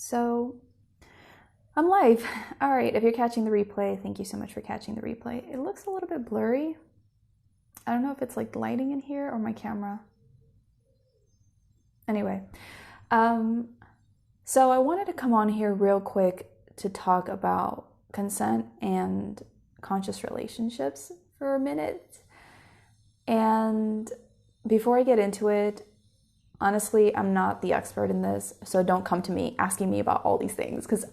So I'm live. All right, if you're catching the replay, thank you so much for catching the replay. It looks a little bit blurry. I don't know if it's like lighting in here or my camera. Anyway, so I wanted to come on here real quick to talk about consent and conscious relationships for a minute. And before I get into it, honestly, I'm not the expert in this, so don't come to me asking me about all these things because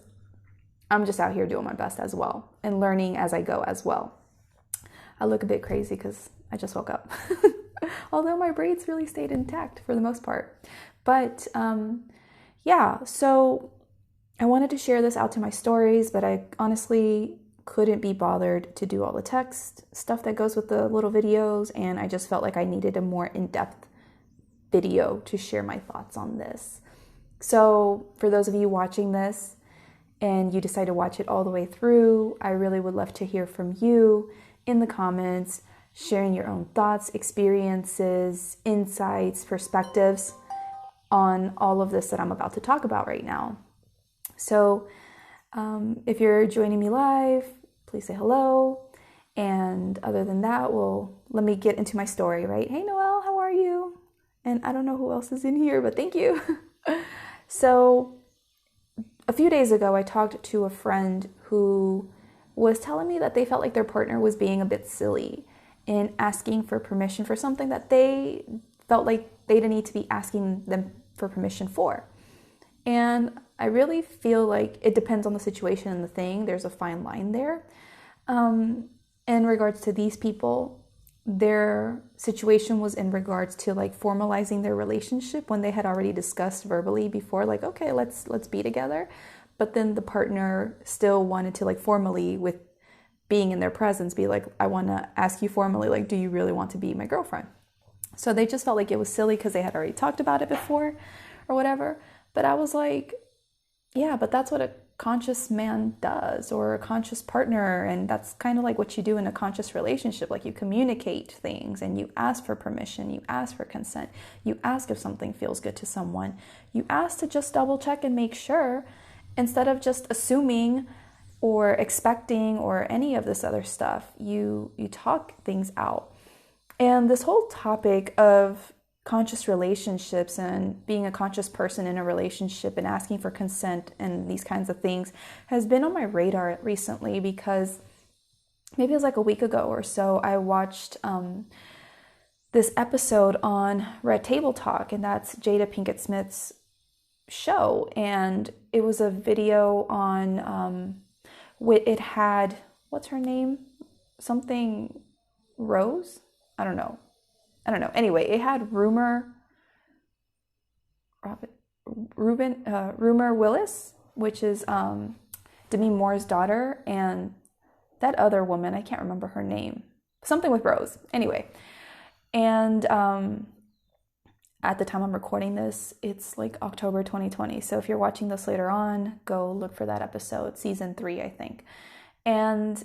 I'm just out here doing my best as well and learning as I go as well. I look a bit crazy because I just woke up, although my braids really stayed intact for the most part. But yeah, so I wanted to share this out to my stories, but I honestly couldn't be bothered to do all the text stuff that goes with the little videos, and I just felt like I needed a more in-depth video to share my thoughts on this. So for those of you watching this and you decide to watch it all the way through, I really would love to hear from you in the comments, sharing your own thoughts, experiences, insights, perspectives on all of this that I'm about to talk about right now. So if you're joining me live, please say hello. And other than that, well, let me get into my story, right? Hey, Noelle, how are you? And I don't know who else is in here, but thank you. So a few days ago, I talked to a friend who was telling me that they felt like their partner was being a bit silly in asking for permission for something that they felt like they didn't need to be asking them for permission for. And I really feel like it depends on the situation and the thing. There's a fine line there. In regards to these people, their situation was in regards to like formalizing their relationship when they had already discussed verbally before, like, okay, let's be together. But then the partner still wanted to like formally, with being in their presence, be like, I want to ask you formally, like, do you really want to be my girlfriend? So they just felt like it was silly because they had already talked about it before or whatever. But I was like, yeah, but that's what a conscious man does, or a conscious partner, and that's kind of like what you do in a conscious relationship. Like, you communicate things and you ask for permission, you ask for consent, you ask if something feels good to someone, you ask to just double check and make sure, instead of just assuming or expecting or any of this other stuff. You talk things out. And this whole topic of conscious relationships and being a conscious person in a relationship and asking for consent and these kinds of things has been on my radar recently, because maybe it was like a week ago or so, I watched this episode on Red Table Talk, and that's Jada Pinkett Smith's show. And it was a video on, it had, what's her name? Something Rose? I don't know. Anyway, it had Rumor Willis, which is Demi Moore's daughter, and that other woman, I can't remember her name. Something with Rose. Anyway, and at the time I'm recording this, it's like October 2020. So if you're watching this later on, go look for that episode, season 3, I think. And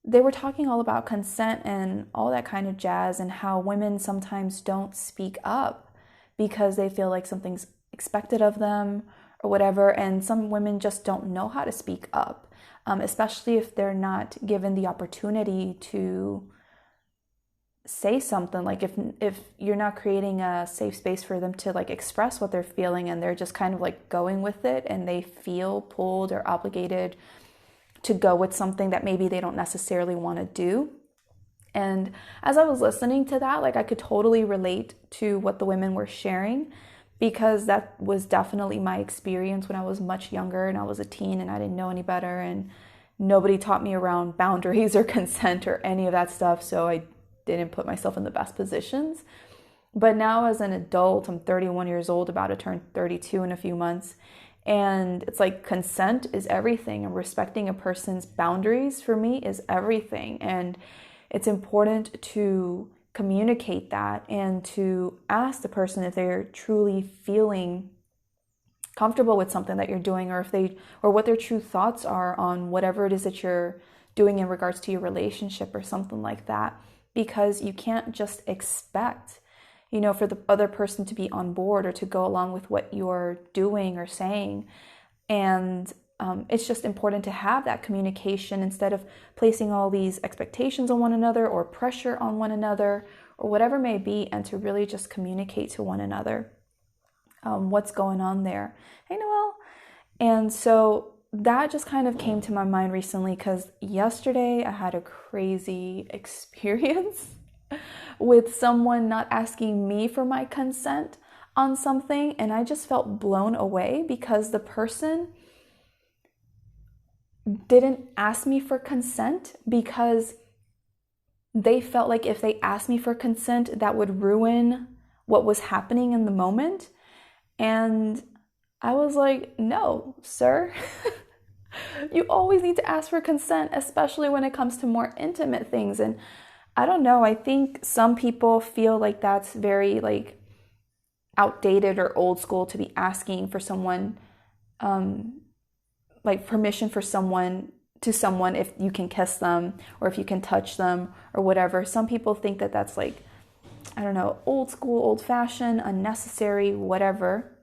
they were talking all about consent and all that kind of jazz, and how women sometimes don't speak up because they feel like something's expected of them or whatever. And some women just don't know how to speak up, especially if they're not given the opportunity to say something. Like if you're not creating a safe space for them to like express what they're feeling, and they're just kind of like going with it, and they feel pulled or obligated to go with something that maybe they don't necessarily want to do. And as I was listening to that, like, I could totally relate to what the women were sharing, because that was definitely my experience when I was much younger and I was a teen and I didn't know any better, and nobody taught me around boundaries or consent or any of that stuff. So I didn't put myself in the best positions. But now as an adult, I'm 31 years old, about to turn 32 in a few months. And it's like, consent is everything, and respecting a person's boundaries for me is everything. And it's important to communicate that and to ask the person if they're truly feeling comfortable with something that you're doing, or what their true thoughts are on whatever it is that you're doing in regards to your relationship or something like that. Because you can't just expect for the other person to be on board or to go along with what you're doing or saying. And it's just important to have that communication instead of placing all these expectations on one another or pressure on one another or whatever may be, and to really just communicate to one another what's going on there. Hey, Noelle. And so that just kind of came to my mind recently because yesterday I had a crazy experience with someone not asking me for my consent on something, and I just felt blown away because the person didn't ask me for consent because they felt like if they asked me for consent, that would ruin what was happening in the moment. And I was like, no, sir. You always need to ask for consent, especially when it comes to more intimate things. And I don't know, I think some people feel like that's very like outdated or old school to be asking for someone, like permission for someone if you can kiss them or if you can touch them or whatever. Some people think that that's like, I don't know, old school, old fashioned, unnecessary, whatever,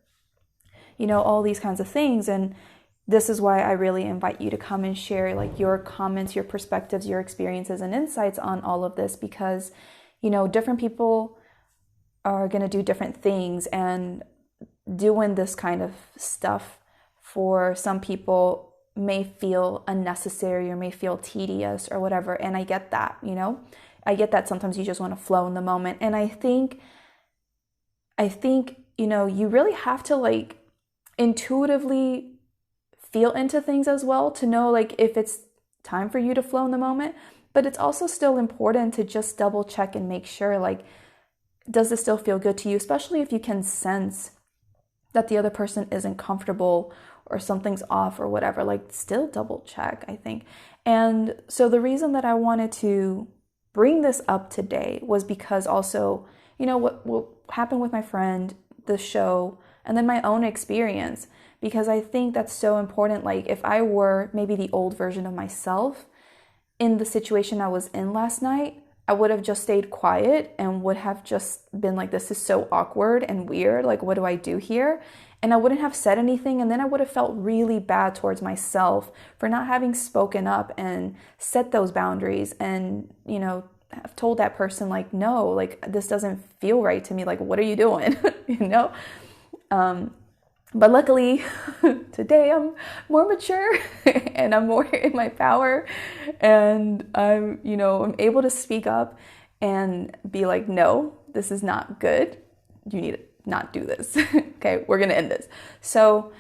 you know, all these kinds of things. And this is why I really invite you to come and share like your comments, your perspectives, your experiences and insights on all of this, because, you know, different people are going to do different things, and doing this kind of stuff for some people may feel unnecessary or may feel tedious or whatever. And I get that, you know, I get that sometimes you just want to flow in the moment. And I think, you know, you really have to like intuitively feel into things as well to know like if it's time for you to flow in the moment. But it's also still important to just double check and make sure, like, does this still feel good to you? Especially if you can sense that the other person isn't comfortable or something's off or whatever, like still double check, I think. And so the reason that I wanted to bring this up today was because also, you know, what happened with my friend, the show, and then my own experience, because I think that's so important. Like if I were maybe the old version of myself in the situation I was in last night, I would have just stayed quiet and would have just been like, this is so awkward and weird. Like, what do I do here? And I wouldn't have said anything. And then I would have felt really bad towards myself for not having spoken up and set those boundaries and, you know, have told that person like, no, like this doesn't feel right to me. Like, what are you doing? You know? But luckily today I'm more mature and I'm more in my power, and I'm, you know, I'm able to speak up and be like, no, this is not good. You need to not do this. Okay, we're going to end this. So,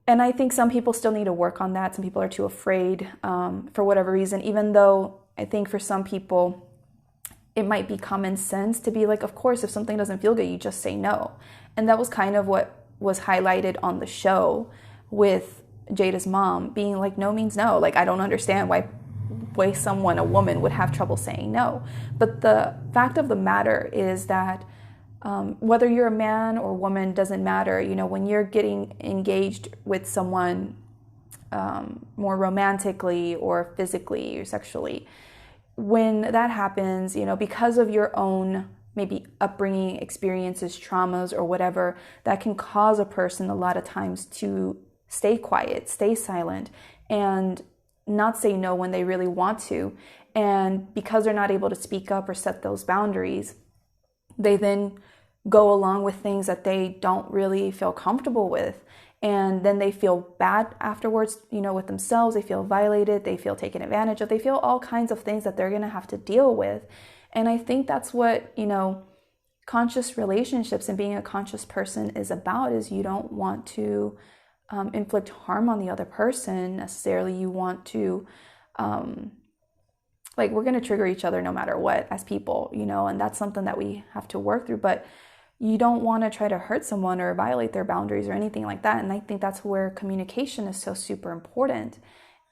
and I think some people still need to work on that. Some people are too afraid for whatever reason, even though I think for some people it might be common sense to be like, of course, if something doesn't feel good, you just say no. And that was kind of what was highlighted on the show with Jada's mom being like, no means no. Like, I don't understand why someone, a woman, would have trouble saying no. But the fact of the matter is that whether you're a man or woman doesn't matter. You know, when you're getting engaged with someone more romantically or physically or sexually, when that happens, you know, because of your own maybe upbringing, experiences, traumas, or whatever, that can cause a person a lot of times to stay quiet, stay silent, and not say no when they really want to. And because they're not able to speak up or set those boundaries, they then go along with things that they don't really feel comfortable with. And then they feel bad afterwards, you know, with themselves. They feel violated, they feel taken advantage of, they feel all kinds of things that they're going to have to deal with. And I think that's what, you know, conscious relationships and being a conscious person is about, is you don't want to inflict harm on the other person necessarily. You want to, like, we're going to trigger each other no matter what as people, you know, and that's something that we have to work through. But you don't want to try to hurt someone or violate their boundaries or anything like that. And I think that's where communication is so super important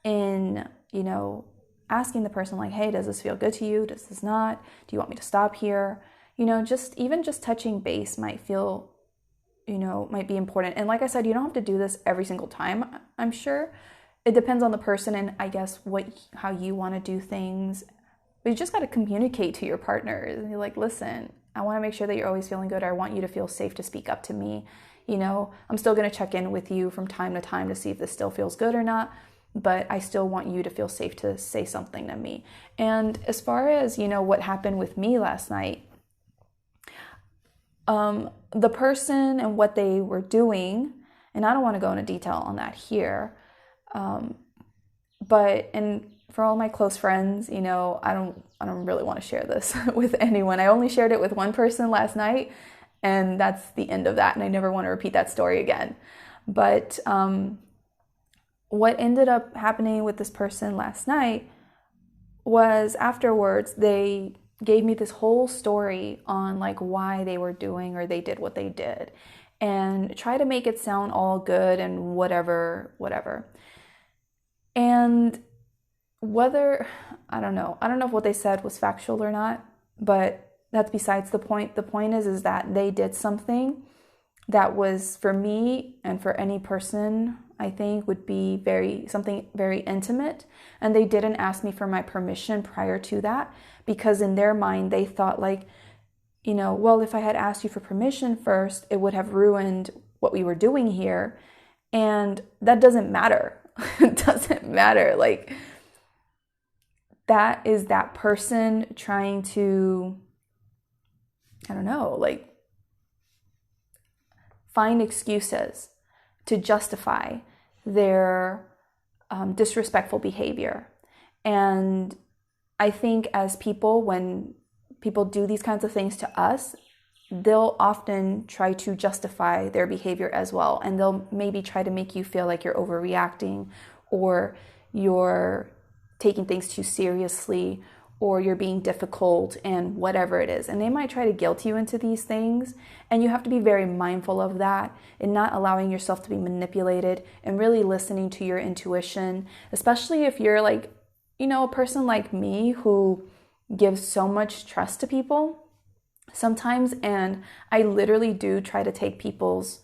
in, you know, asking the person like, hey, does this feel good to you? Does this not? Do you want me to stop here? You know, even just touching base might feel, you know, might be important. And like I said, you don't have to do this every single time, I'm sure. It depends on the person and I guess how you want to do things. But you just got to communicate to your partner. You're like, listen, I want to make sure that you're always feeling good. I want you to feel safe to speak up to me. I'm still going to check in with you from time to time to see if this still feels good or not. But I still want you to feel safe to say something to me. And as far as, what happened with me last night, the person and what they were doing, and I don't want to go into detail on that here, and for all my close friends, I don't really want to share this with anyone. I only shared it with one person last night, and that's the end of that, and I never want to repeat that story again. But what ended up happening with this person last night was afterwards they gave me this whole story on like why they were doing or they did what they did, and try to make it sound all good and whatever. And I don't know if what they said was factual or not, but that's besides the point. The point is that they did something that was, for me and for any person, I think would be something very intimate. And they didn't ask me for my permission prior to that, because in their mind, they thought like, well, if I had asked you for permission first, it would have ruined what we were doing here. And that doesn't matter. It doesn't matter. Like, that is that person trying to, I don't know, like, find excuses to justify their disrespectful behavior. And I think as people, when people do these kinds of things to us, they'll often try to justify their behavior as well. And they'll maybe try to make you feel like you're overreacting, or you're taking things too seriously, or you're being difficult, and whatever it is. And they might try to guilt you into these things. And you have to be very mindful of that and not allowing yourself to be manipulated, and really listening to your intuition, especially if you're like, a person like me who gives so much trust to people sometimes. And I literally do try to take people's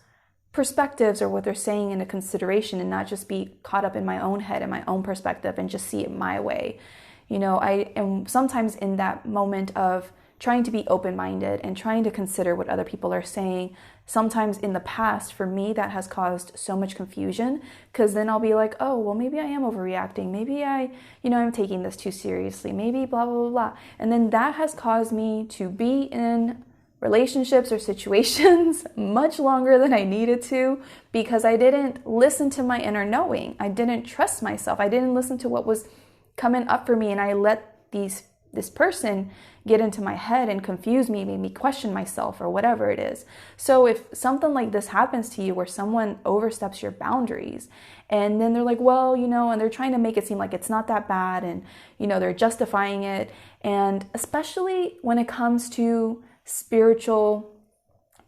perspectives or what they're saying into consideration, and not just be caught up in my own head and my own perspective and just see it my way. I am sometimes in that moment of trying to be open-minded and trying to consider what other people are saying. Sometimes in the past, for me, that has caused so much confusion, because then I'll be like, oh, well, maybe I am overreacting. Maybe I'm taking this too seriously. Maybe blah, blah, blah, blah. And then that has caused me to be in relationships or situations much longer than I needed to, because I didn't listen to my inner knowing. I didn't trust myself. I didn't listen to what was coming up for me, and I let this person get into my head and confuse me, made me question myself, or whatever it is. So if something like this happens to you, where someone oversteps your boundaries, and then they're like, well, and they're trying to make it seem like it's not that bad, and they're justifying it. And especially when it comes to spiritual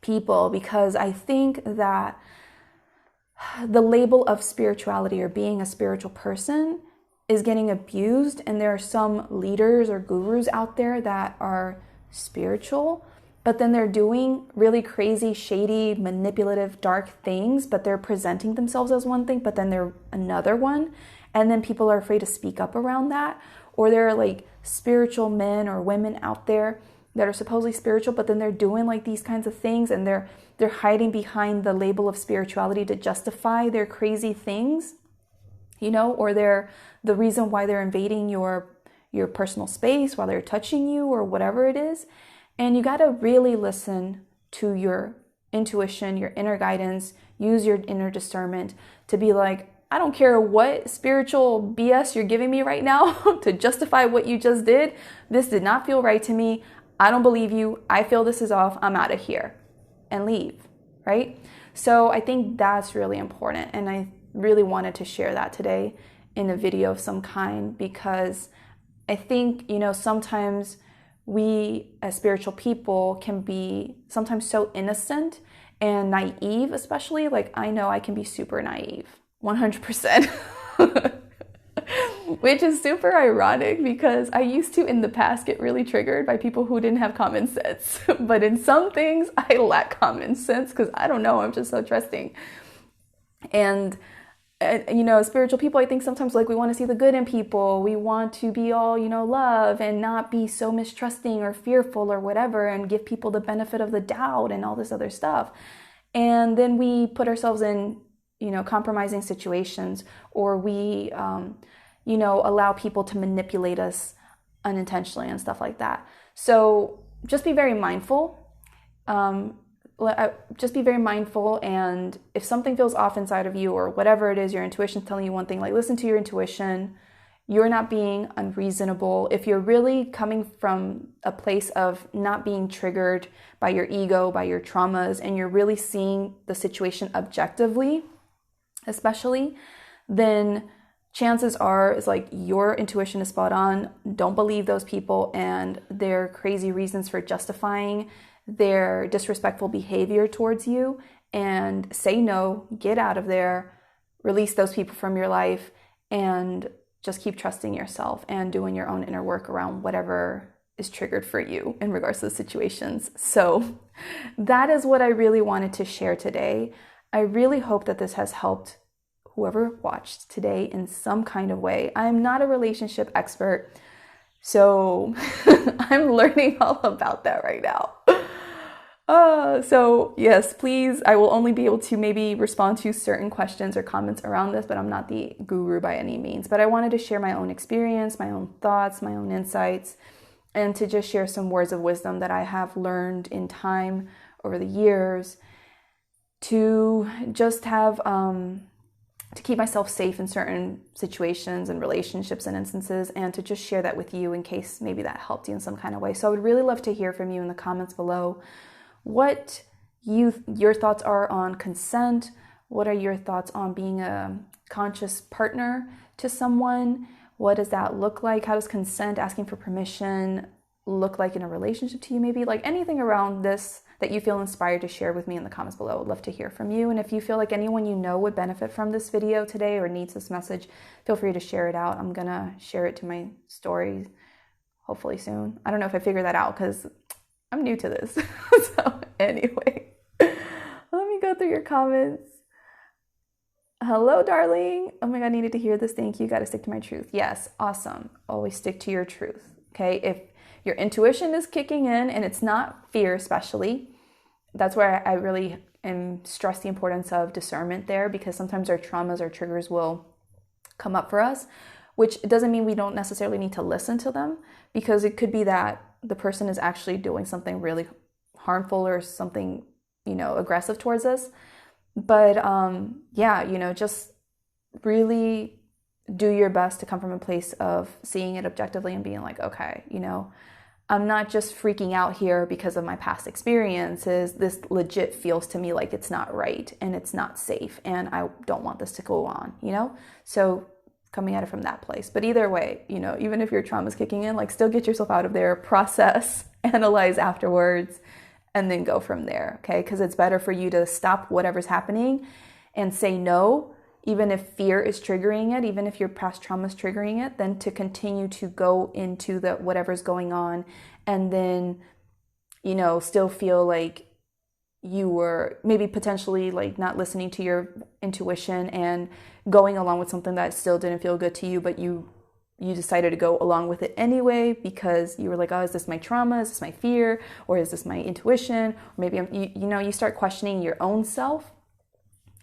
people, because I think that the label of spirituality or being a spiritual person is getting abused. And there are some leaders or gurus out there that are spiritual, but then they're doing really crazy, shady, manipulative, dark things, but they're presenting themselves as one thing, but then they're another one. And then people are afraid to speak up around that. Or there are like spiritual men or women out there that are supposedly spiritual, but then they're doing like these kinds of things, and they're hiding behind the label of spirituality to justify their crazy things, or they're the reason why they're invading your personal space, while they're touching you, or whatever it is. And you got to really listen to your intuition, your inner guidance, use your inner discernment to be like, I don't care what spiritual BS you're giving me right now to justify what you just did. This did not feel right to me. I don't believe you. I feel this is off. I'm out of here, and leave, right? So I think that's really important. And I really wanted to share that today in a video of some kind, because I think, sometimes we as spiritual people can be sometimes so innocent and naive, especially like I know I can be super naive, 100%. Which is super ironic, because I used to in the past get really triggered by people who didn't have common sense. But in some things, I lack common sense, because I don't know, I'm just so trusting. And spiritual people, I think sometimes like we want to see the good in people. We want to be all, love, and not be so mistrusting or fearful or whatever, and give people the benefit of the doubt and all this other stuff. And then we put ourselves in, compromising situations, or we, allow people to manipulate us unintentionally and stuff like that. So just be very mindful. Just be very mindful, and if something feels off inside of you, or whatever it is, your intuition's telling you one thing, like, listen to your intuition. You're not being unreasonable. If you're really coming from a place of not being triggered by your ego, by your traumas, and you're really seeing the situation objectively, especially, then chances are is like your intuition is spot on. Don't believe those people and their crazy reasons for justifying their disrespectful behavior towards you, and say no, get out of there, release those people from your life, and just keep trusting yourself and doing your own inner work around whatever is triggered for you in regards to the situations. So that is what I really wanted to share today. I really hope that this has helped whoever watched today in some kind of way. I'm not a relationship expert, so I'm learning all about that right now. So yes, please, I will only be able to maybe respond to certain questions or comments around this, but I'm not the guru by any means. But I wanted to share my own experience, my own thoughts, my own insights, and to just share some words of wisdom that I have learned in time over the years to just have, to keep myself safe in certain situations and relationships and instances, and to just share that with you in case maybe that helped you in some kind of way. So I would really love to hear from you in the comments below what your thoughts are on consent. What are your thoughts on being a conscious partner to someone? What does that look like? How does consent, asking for permission, look like in a relationship to you? Maybe like anything around this that you feel inspired to share with me in the comments below. I'd love to hear from you. And if you feel like anyone you know would benefit from this video today or needs this message, feel free to share it out. I'm gonna share it to my stories hopefully soon. I don't know if I figured that out because I'm new to this. So anyway, let me go through your comments. Hello, darling. Oh my God, I needed to hear this. Thank you. Got to stick to my truth. Yes, awesome. Always stick to your truth. Okay. If your intuition is kicking in, and it's not fear, especially, that's where I really stress the importance of discernment there, because sometimes our traumas or triggers will come up for us, which doesn't mean we don't necessarily need to listen to them, because it could be that the person is actually doing something really harmful or something, aggressive towards us. But just really do your best to come from a place of seeing it objectively and being like, okay, I'm not just freaking out here because of my past experiences. This legit feels to me like it's not right and it's not safe, and I don't want this to go on, So coming at it from that place. But either way, even if your trauma is kicking in, like, still get yourself out of there, process, analyze afterwards, and then go from there, okay? Because it's better for you to stop whatever's happening and say no, even if fear is triggering it, even if your past trauma is triggering it, than to continue to go into the whatever's going on and then, still feel like you were maybe potentially like not listening to your intuition and going along with something that still didn't feel good to you, but you decided to go along with it anyway because you were like, oh, is this my trauma? Is this my fear? Or is this my intuition? Or maybe you start questioning your own self,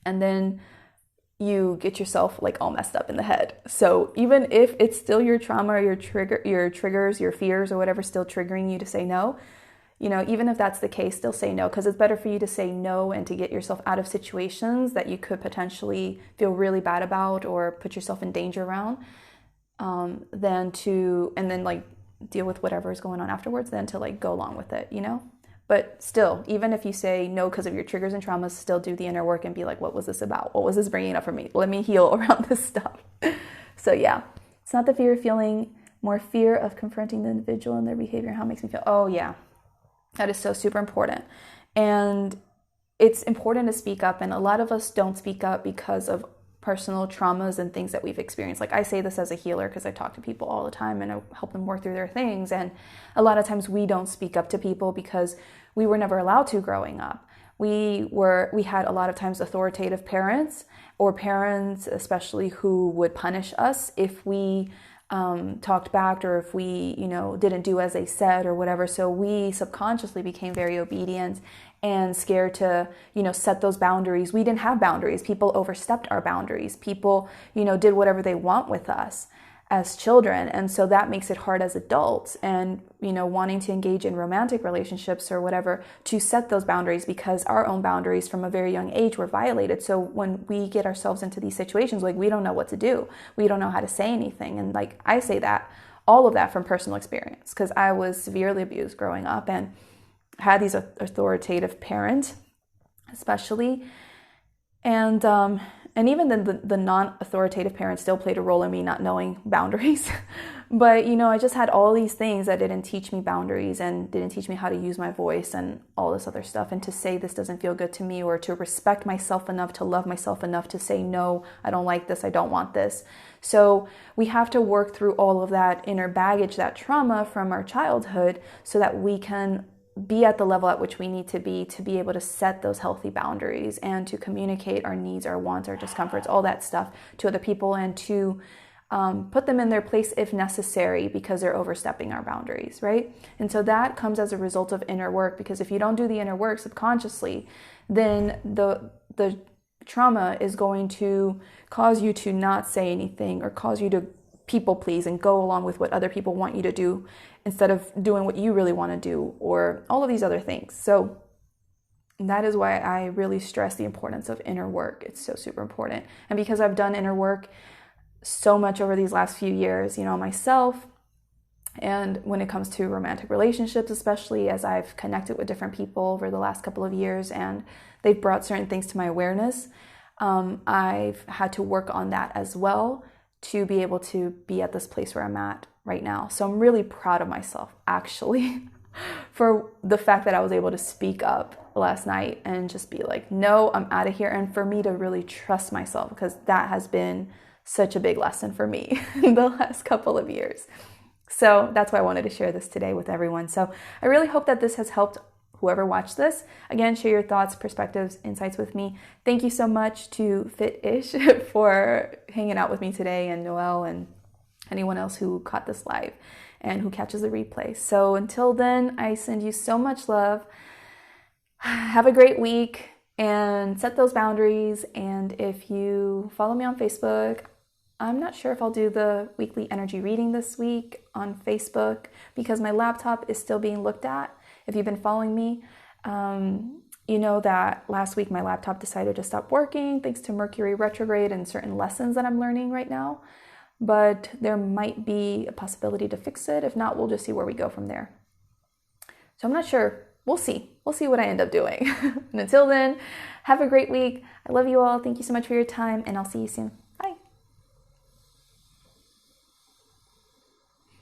and then you get yourself like all messed up in the head. So even if it's still your trauma or your triggers, your fears or whatever still triggering you to say no, even if that's the case, still say no, because it's better for you to say no and to get yourself out of situations that you could potentially feel really bad about or put yourself in danger around, than to, and then like deal with whatever is going on afterwards, than to like go along with it, But still, even if you say no because of your triggers and traumas, still do the inner work and be like, what was this about? What was this bringing up for me? Let me heal around this stuff. So yeah, it's not the fear of feeling, more fear of confronting the individual and their behavior and how it makes me feel. Oh yeah. That is so super important. And it's important to speak up. And a lot of us don't speak up because of personal traumas and things that we've experienced. Like, I say this as a healer because I talk to people all the time and I help them work through their things. And a lot of times we don't speak up to people because we were never allowed to growing up. We had a lot of times authoritative parents, or parents especially, who would punish us if we talked back, or if we, didn't do as they said or whatever. So we subconsciously became very obedient and scared to, set those boundaries. We didn't have boundaries. People overstepped our boundaries. People, did whatever they want with us as children. And so that makes it hard as adults and, wanting to engage in romantic relationships or whatever, to set those boundaries, because our own boundaries from a very young age were violated. So when we get ourselves into these situations, like, we don't know what to do. We don't know how to say anything. And like, I say that, all of that from personal experience, because I was severely abused growing up and had these authoritative parents, especially. And even the non-authoritative parents still played a role in me not knowing boundaries. But, I just had all these things that didn't teach me boundaries and didn't teach me how to use my voice and all this other stuff. And to say this doesn't feel good to me, or to respect myself enough, to love myself enough to say, no, I don't like this, I don't want this. So we have to work through all of that inner baggage, that trauma from our childhood, so that we can be at the level at which we need to be able to set those healthy boundaries and to communicate our needs, our wants, our discomforts, all that stuff to other people, and to put them in their place if necessary, because they're overstepping our boundaries, right? And so that comes as a result of inner work, because if you don't do the inner work subconsciously, then the trauma is going to cause you to not say anything, or cause you to people please and go along with what other people want you to do instead of doing what you really want to do, or all of these other things. So that is why I really stress the importance of inner work. It's so super important. And because I've done inner work so much over these last few years, myself, and when it comes to romantic relationships, especially as I've connected with different people over the last couple of years, and they've brought certain things to my awareness, I've had to work on that as well, to be able to be at this place where I'm at right now. So I'm really proud of myself, actually, for the fact that I was able to speak up last night and just be like, no, I'm out of here. And for me to really trust myself, because that has been such a big lesson for me in the last couple of years. So that's why I wanted to share this today with everyone. So I really hope that this has helped whoever watched this. Again, share your thoughts, perspectives, insights with me. Thank you so much to Fit-ish for hanging out with me today, and Noelle, and anyone else who caught this live and who catches the replay. So until then, I send you so much love. Have a great week and set those boundaries. And if you follow me on Facebook, I'm not sure if I'll do the weekly energy reading this week on Facebook, because my laptop is still being looked at. If you've been following me, you know that last week my laptop decided to stop working thanks to Mercury retrograde and certain lessons that I'm learning right now. But there might be a possibility to fix it. If not, we'll just see where we go from there. So I'm not sure. We'll see. We'll see what I end up doing. And until then, have a great week. I love you all. Thank you so much for your time, and I'll see you soon.